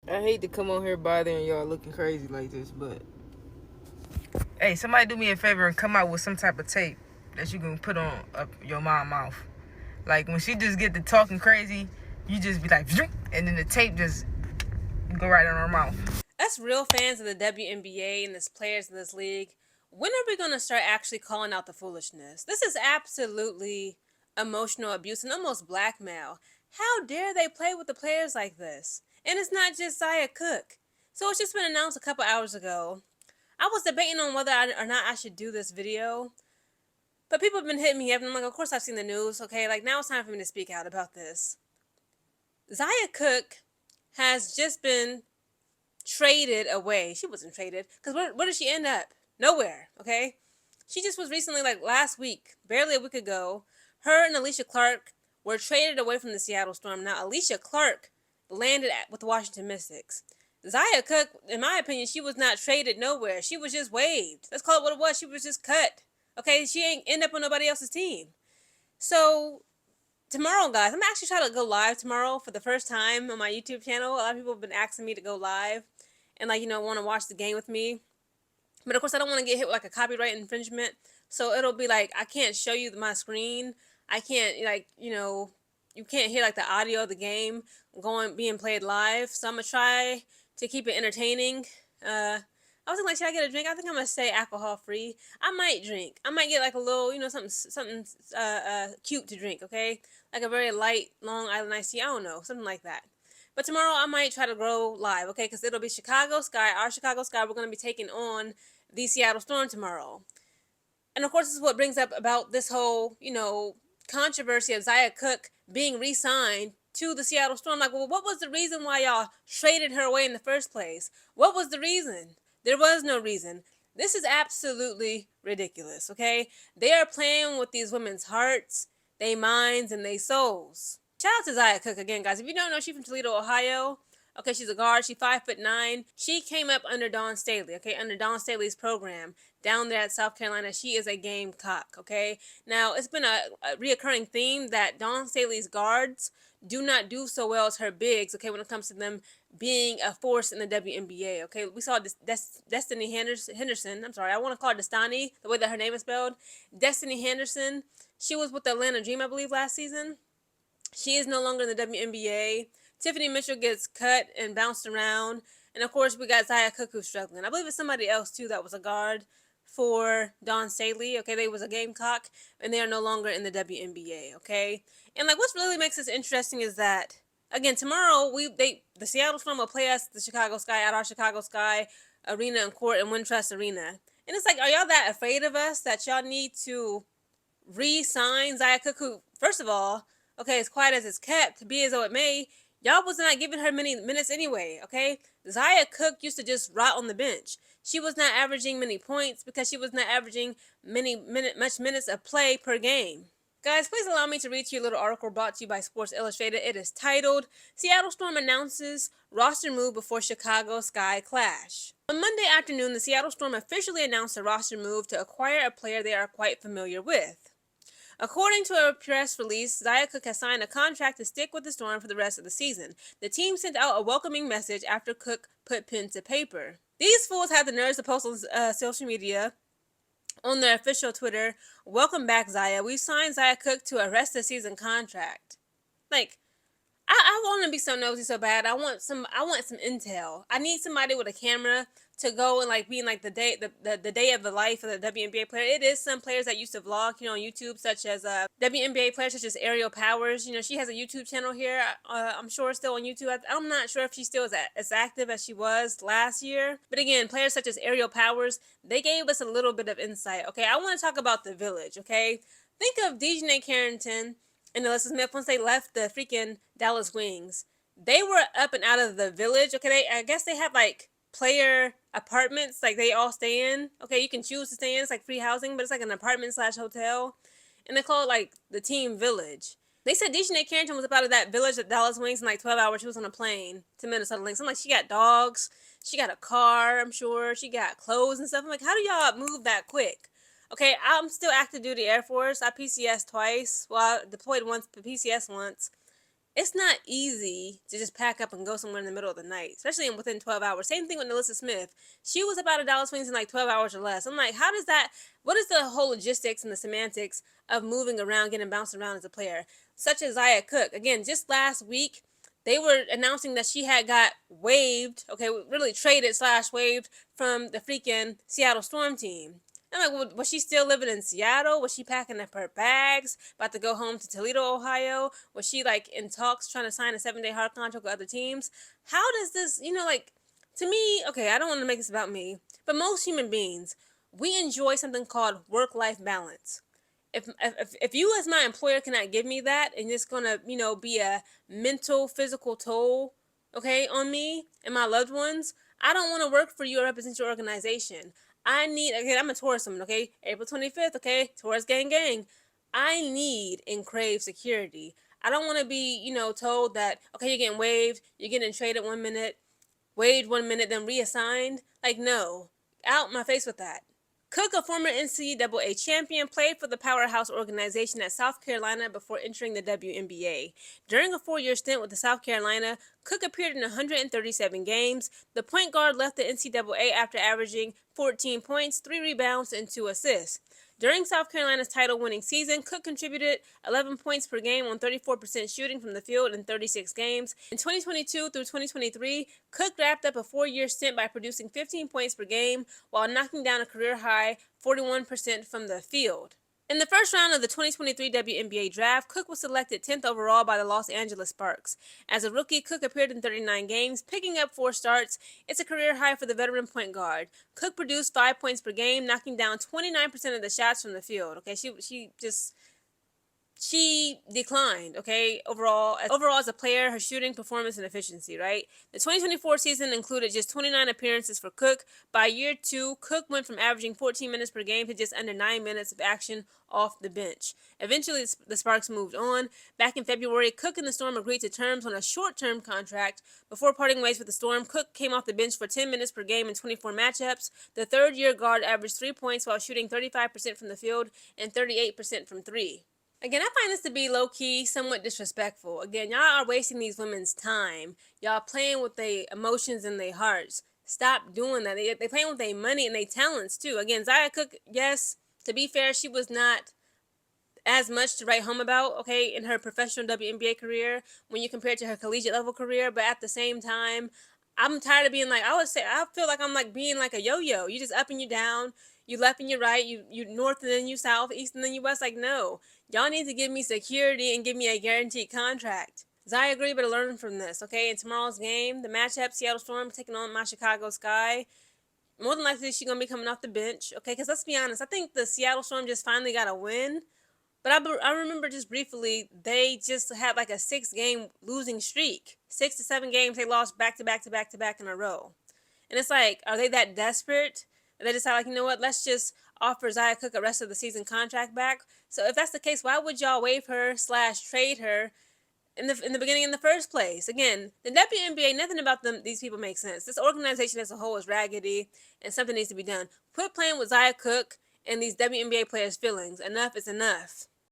I hate to come on here bothering y'all looking crazy like this, but hey, somebody do me a favor and come out with some type of tape that you can put on up your mom's mouth. Like when she just get to talking crazy, you just be like, and then the tape just go right on her mouth. Us real fans of the WNBA and as players in this league, when are we going to start actually calling out the foolishness? This is absolutely emotional abuse and almost blackmail. How dare they play with the players like this? And it's not just Zia Cook. So it's just been announced a couple hours ago. I was debating on whether or not I should do this video, but people have been hitting me up, and I'm like, of course I've seen the news, okay? Like, now it's time for me to speak out about this. Zia Cook has just been traded away. She wasn't traded, because where did she end up? Nowhere, okay? She just was recently, like last week, barely a week ago, her and Alicia Clark were traded away from the Seattle Storm. Now, Alicia Clark landed with the Washington Mystics. Zia Cook, in my opinion, she was not traded nowhere. She was just waived. Let's call it what it was. She was just cut. Okay, she ain't end up on nobody else's team. So tomorrow, guys, I'm actually trying to go live tomorrow for the first time on my YouTube channel. A lot of people have been asking me to go live and, like, want to watch the game with me. But of course, I don't want to get hit with like a copyright infringement. So it'll be like, I can't show you my screen. I can't, like, you can't hear like the audio of the game being played live. So I'm gonna try to keep it entertaining. I was thinking, like, should I get a drink? I think I'm gonna stay alcohol free. I might drink. I might get like a little, something cute to drink. Okay, like a very light Long Island iced tea. I don't know, something like that. But tomorrow I might try to grow live. Okay, because it'll be Chicago Sky, our Chicago Sky. We're gonna be taking on the Seattle Storm tomorrow. And of course, this is what brings up about this whole, controversy of Zia Cook being re-signed to the Seattle Storm. Like, well, what was the reason why y'all traded her away in the first place? What was the reason? There was no reason. This is absolutely ridiculous, okay? They are playing with these women's hearts, their minds, and their souls. Shout out to Zia Cook again, guys. If you don't know, she's from Toledo, Ohio. Okay, she's a guard. She's 5'9". She came up under Dawn Staley. Okay, under Dawn Staley's program down there at South Carolina. She is a gamecock. Okay, now it's been a reoccurring theme that Dawn Staley's guards do not do so well as her bigs. Okay, when it comes to them being a force in the WNBA. Okay, we saw this Destiny Henderson. I'm sorry, I want to call her Destany, the way that her name is spelled. Destiny Henderson. She was with the Atlanta Dream, I believe, last season. She is no longer in the WNBA. Tiffany Mitchell gets cut and bounced around. And of course, we got Zia Cook who's struggling. I believe it's somebody else, too, that was a guard for Dawn Staley. Okay, they was a Gamecock, and they are no longer in the WNBA. Okay? And, like, what really makes this interesting is that, again, tomorrow, the Seattle Storm will play us, the Chicago Sky, at our Chicago Sky arena and court in Wintrust Arena. And it's like, are y'all that afraid of us that y'all need to re-sign Zia Cook, who, first of all, okay, as quiet as it's kept, be as though it may, y'all was not giving her many minutes anyway, okay? Zia Cook used to just rot on the bench. She was not averaging many points because she was not averaging much minutes of play per game. Guys, please allow me to read to you a little article brought to you by Sports Illustrated. It is titled, Seattle Storm Announces Roster Move Before Chicago Sky Clash. On Monday afternoon, the Seattle Storm officially announced a roster move to acquire a player they are quite familiar with. According to a press release, Zia Cook has signed a contract to stick with the Storm for the rest of the season. The team sent out a welcoming message after Cook put pen to paper. These fools had the nerves to post on social media, on their official Twitter, "Welcome back, Zia. We've signed Zia Cook to a rest of season contract." Like, I want to be so nosy so bad. I want some intel. I need somebody with a camera to go and, like, be in, like, the day of the life of the WNBA player. It is some players that used to vlog, on YouTube, such as WNBA players such as Aerial Powers. She has a YouTube channel here. I'm sure still on YouTube. I'm not sure if she still is as active as she was last year. But again, players such as Aerial Powers, they gave us a little bit of insight. Okay, I want to talk about the Village. Okay, think of Dejanay Carrington and Alyssa Smith once they left the freaking Dallas Wings. They were up and out of the Village. Okay, I guess they have, like, player apartments, like, they all stay in. Okay, you can choose to stay in. It's like free housing, but it's like an apartment / hotel, and they call it, like, the Team Village. They said Dejanay Carrington was about that Village at Dallas Wings in like 12 hours. She was on a plane to Minnesota Lynx. I'm like, she got dogs, she got a car, I'm sure, she got clothes and stuff. I'm like, how do y'all move that quick? Okay, I'm still active duty Air Force. I PCS twice. Well, I deployed once, PCS once. it's not easy to just pack up and go somewhere in the middle of the night, especially within 12 hours. Same thing with Alyssa Smith. She was about $1 swings in like 12 hours or less. I'm like, how does that, what is the whole logistics and the semantics of moving around, getting bounced around as a player? Such as Zia Cook. Again, just last week, they were announcing that she had got waived, okay, really traded / waived from the freaking Seattle Storm team. I'm like, was she still living in Seattle? Was she packing up her bags, about to go home to Toledo, Ohio? Was she like in talks trying to sign a 7-day hard contract with other teams? How does this, like, to me, okay, I don't want to make this about me, but most human beings, we enjoy something called work-life balance. If you as my employer cannot give me that, and it's gonna be a mental physical toll, okay, on me and my loved ones, I don't want to work for you or represent your organization. I need, again, I'm a Taurus woman, okay, April 25th, okay, Taurus gang gang. I need and crave security. I don't want to be told that, okay, you're getting waived, you're getting traded 1 minute, waived 1 minute, then reassigned. Like, no, out my face with that. Cook, a former NCAA champion, played for the powerhouse organization at South Carolina before entering the WNBA. During a 4-year stint with the South Carolina, Cook appeared in 137 games. The point guard left the NCAA after averaging 14 points, 3 rebounds, and 2 assists. During South Carolina's title-winning season, Cook contributed 11 points per game on 34% shooting from the field in 36 games. In 2022 through 2023, Cook wrapped up a 4-year stint by producing 15 points per game while knocking down a career-high 41% from the field. In the first round of the 2023 WNBA draft, Cook was selected 10th overall by the Los Angeles Sparks. As a rookie, Cook appeared in 39 games, picking up 4 starts. It's a career high for the veteran point guard. Cook produced 5 points per game, knocking down 29% of the shots from the field. Okay, she declined, okay, overall as a player, her shooting, performance, and efficiency, right? The 2024 season included just 29 appearances for Cook. By year 2, Cook went from averaging 14 minutes per game to just under 9 minutes of action off the bench. Eventually, the Sparks moved on. Back in February, Cook and the Storm agreed to terms on a short-term contract. Before parting ways with the Storm, Cook came off the bench for 10 minutes per game in 24 matchups. The third-year guard averaged 3 points while shooting 35% from the field and 38% from 3. Again, I find this to be low-key, somewhat disrespectful. Again, y'all are wasting these women's time. Y'all playing with their emotions and their hearts. Stop doing that. They playing with their money and their talents, too. Again, Zia Cook, yes, to be fair, she was not as much to write home about, okay, in her professional WNBA career when you compare it to her collegiate level career. But at the same time, I'm tired of being like, I feel like I'm like being like a yo-yo. You just up and you down. You left and you right. You north and then you south, east and then you west. Like, no. Y'all need to give me security and give me a guaranteed contract. Zia agree, but learn from this, okay? In tomorrow's game, the matchup, Seattle Storm taking on my Chicago Sky. More than likely, she's going to be coming off the bench, okay? Because let's be honest, I think the Seattle Storm just finally got a win. But I remember just briefly, they just had like a 6-game losing streak. 6 to 7 games they lost back to back to back to back in a row. And it's like, are they that desperate? They decide, like, you know what, let's just offer Zia Cook a rest of the season contract back. So if that's the case, why would y'all waive her / trade her in the beginning in the first place? Again, the WNBA, nothing about these people makes sense. This organization as a whole is raggedy, and something needs to be done. Quit playing with Zia Cook and these WNBA players' feelings. Enough is enough.